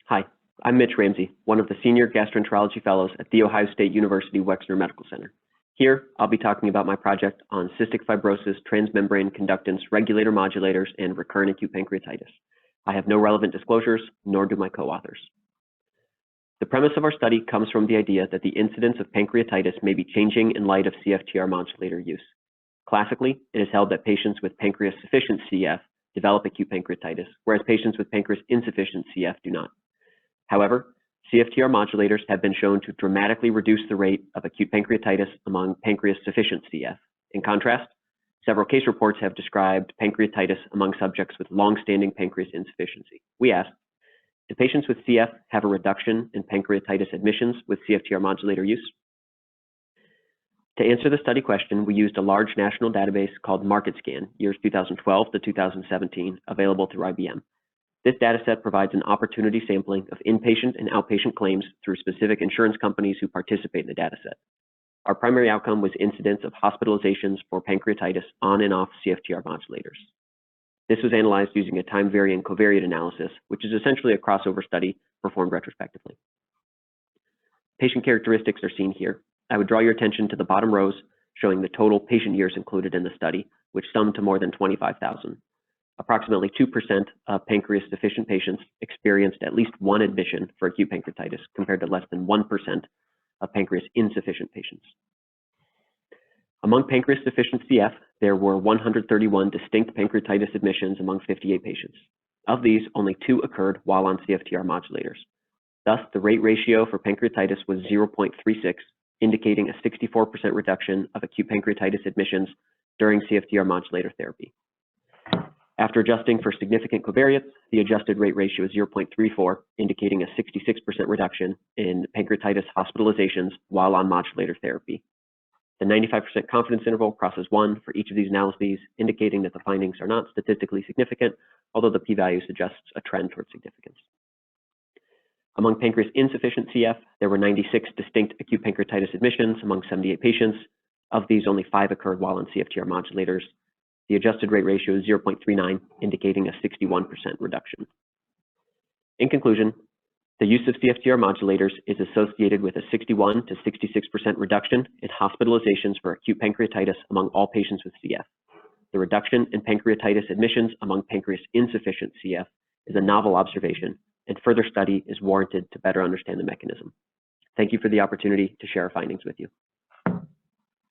Hi, I'm Mitch Ramsey, one of the Senior Gastroenterology Fellows at The Ohio State University Wexner Medical Center. Here, I'll be talking about my project on cystic fibrosis, transmembrane conductance, regulator modulators, and recurrent acute pancreatitis. I have no relevant disclosures, nor do my co-authors. The premise of our study comes from the idea that the incidence of pancreatitis may be changing in light of CFTR modulator use. Classically, it is held that patients with pancreas sufficient CF develop acute pancreatitis, whereas patients with pancreas insufficient CF do not. However, CFTR modulators have been shown to dramatically reduce the rate of acute pancreatitis among pancreas sufficient CF. In contrast, several case reports have described pancreatitis among subjects with long-standing pancreas insufficiency. We asked, do patients with CF have a reduction in pancreatitis admissions with CFTR modulator use? To answer the study question, we used a large national database called MarketScan, years 2012 to 2017, available through IBM. This dataset provides an opportunity sampling of inpatient and outpatient claims through specific insurance companies who participate in the dataset. Our primary outcome was incidence of hospitalizations for pancreatitis on and off CFTR modulators. This was analyzed using a time-varying covariate analysis, which is essentially a crossover study performed retrospectively. Patient characteristics are seen here. I would draw your attention to the bottom rows showing the total patient years included in the study, which summed to more than 25,000. Approximately 2% of pancreas deficient patients experienced at least one admission for acute pancreatitis, compared to less than 1% of pancreas insufficient patients. Among pancreas deficient CF, there were 131 distinct pancreatitis admissions among 58 patients. Of these, only 2 occurred while on CFTR modulators. Thus, the rate ratio for pancreatitis was 0.36, indicating a 64% reduction of acute pancreatitis admissions during CFTR modulator therapy. After adjusting for significant covariates, the adjusted rate ratio is 0.34, indicating a 66% reduction in pancreatitis hospitalizations while on modulator therapy. The 95% confidence interval crosses 1 for each of these analyses, indicating that the findings are not statistically significant, although the p-value suggests a trend towards significance. Among pancreas insufficient CF, there were 96 distinct acute pancreatitis admissions among 78 patients. Of these, only 5 occurred while on CFTR modulators. The adjusted rate ratio is 0.39, indicating a 61% reduction. In conclusion, the use of CFTR modulators is associated with a 61 to 66% reduction in hospitalizations for acute pancreatitis among all patients with CF. The reduction in pancreatitis admissions among pancreas insufficient CF is a novel observation, and further study is warranted to better understand the mechanism. Thank you for the opportunity to share our findings with you.